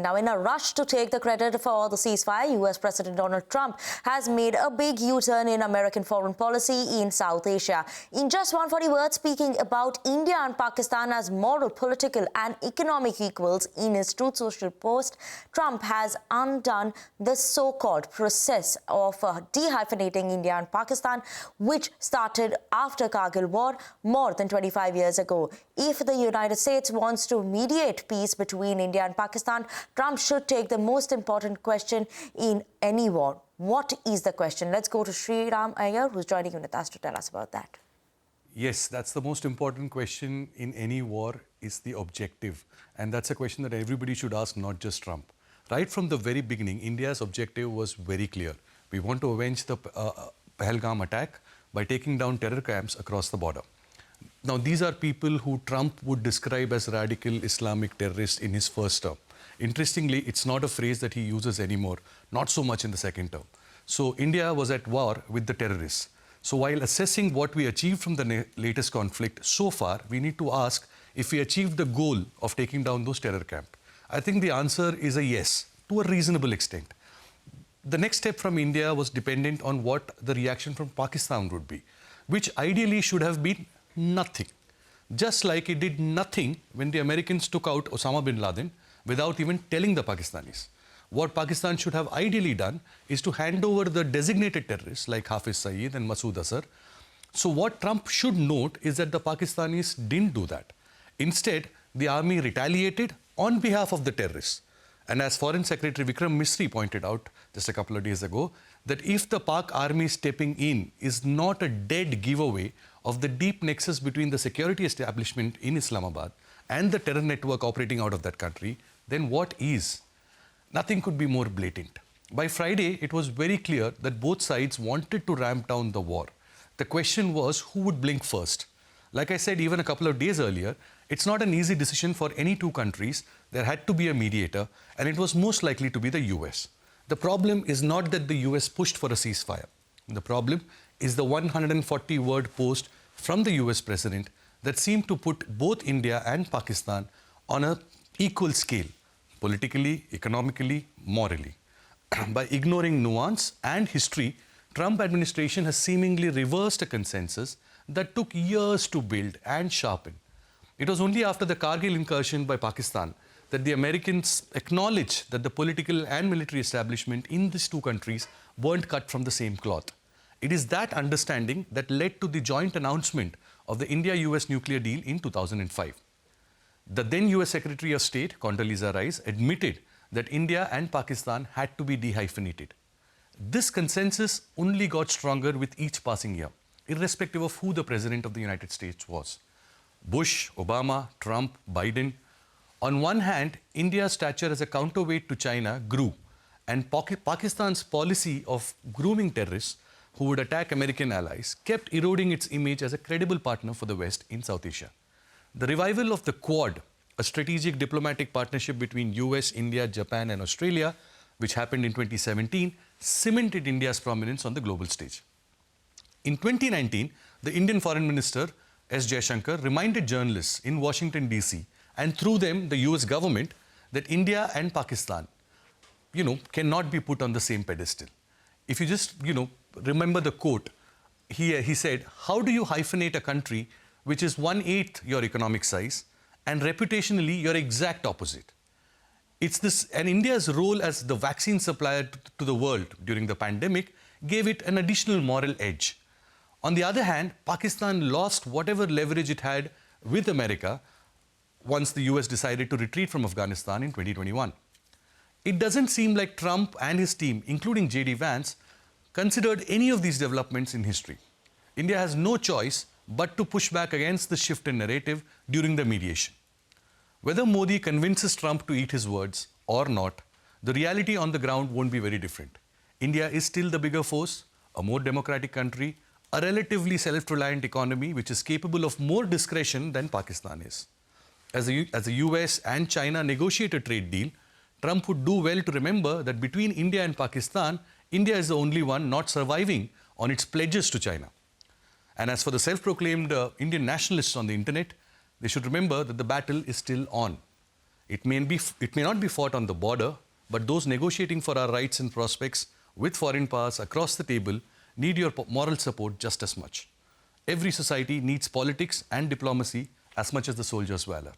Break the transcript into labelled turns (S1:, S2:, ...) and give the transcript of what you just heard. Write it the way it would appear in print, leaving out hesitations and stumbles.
S1: Now, in a rush to take the credit for the ceasefire, US President Donald Trump has made a big U-turn in American foreign policy in South Asia. In just 140 words, speaking about India and Pakistan as moral, political and economic equals in his Truth Social post, Trump has undone the so-called process of dehyphenating India and Pakistan, which started after Kargil War more than 25 years ago. If the United States wants to mediate peace between India and Pakistan, Trump should take the most important question in any war. What is the question? Let's go to Sriram Iyer, who's joining with us to tell us about that.
S2: Yes, that's the most important question in any war, is the objective. And that's a question that everybody should ask, not just Trump. Right from the very beginning, India's objective was very clear. We want to avenge the Pahalgam attack by taking down terror camps across the border. Now, these are people who Trump would describe as radical Islamic terrorists in his first term. Interestingly, it's not a phrase that he uses anymore, not so much in the second term. So India was at war with the terrorists. So while assessing what we achieved from the latest conflict so far, we need to ask if we achieved the goal of taking down those terror camps. I think the answer is a yes, to a reasonable extent. The next step from India was dependent on what the reaction from Pakistan would be, which ideally should have been nothing. Just like it did nothing when the Americans took out Osama bin Laden without even telling the Pakistanis. What Pakistan should have ideally done is to hand over the designated terrorists like Hafiz Saeed and Masood Azhar. So what Trump should note is that the Pakistanis didn't do that. Instead, the army retaliated on behalf of the terrorists. And as Foreign Secretary Vikram Misri pointed out just a couple of days ago, that if the Pak army stepping in is not a dead giveaway of the deep nexus between the security establishment in Islamabad and the terror network operating out of that country, then what is? Nothing could be more blatant. By Friday, it was very clear that both sides wanted to ramp down the war. The question was who would blink first. Like I said even a couple of days earlier, it's not an easy decision for any two countries. There had to be a mediator, and it was most likely to be the US. The problem is not that the US pushed for a ceasefire. The problem is the 140-word post from the US president that seemed to put both India and Pakistan on an equal scale, politically, economically, morally. By ignoring nuance and history, Trump administration has seemingly reversed a consensus that took years to build and sharpen. It was only after the Kargil incursion by Pakistan that the Americans acknowledged that the political and military establishment in these two countries weren't cut from the same cloth. It is that understanding that led to the joint announcement of the India-US nuclear deal in 2005. The then US Secretary of State, Condoleezza Rice, admitted that India and Pakistan had to be dehyphenated. This consensus only got stronger with each passing year, irrespective of who the President of the United States was. Bush, Obama, Trump, Biden. On one hand, India's stature as a counterweight to China grew, and Pakistan's policy of grooming terrorists who would attack American allies kept eroding its image as a credible partner for the West in South Asia. The revival of the Quad, a strategic diplomatic partnership between US, India, Japan and Australia, which happened in 2017, cemented India's prominence on the global stage. In 2019, the Indian Foreign Minister, S. Jaishankar, reminded journalists in Washington, D.C., and through them, the US government, that India and Pakistan, cannot be put on the same pedestal. If you just, remember the quote, he said, how do you hyphenate a country which is 1/8 your economic size and reputationally your exact opposite? It's this, and India's role as the vaccine supplier to the world during the pandemic gave it an additional moral edge. On the other hand, Pakistan lost whatever leverage it had with America once the US decided to retreat from Afghanistan in 2021. It doesn't seem like Trump and his team, including J.D. Vance, considered any of these developments in history. India has no choice but to push back against the shift in narrative during the mediation. Whether Modi convinces Trump to eat his words or not, the reality on the ground won't be very different. India is still the bigger force, a more democratic country, a relatively self-reliant economy which is capable of more discretion than Pakistan is. As the US and China negotiate a trade deal, Trump would do well to remember that between India and Pakistan, India is the only one not surviving on its pledges to China. And as for the self-proclaimed Indian nationalists on the internet, they should remember that the battle is still on. It may not be fought on the border, but those negotiating for our rights and prospects with foreign powers across the table need your moral support just as much. Every society needs politics and diplomacy as much as the soldier's valor.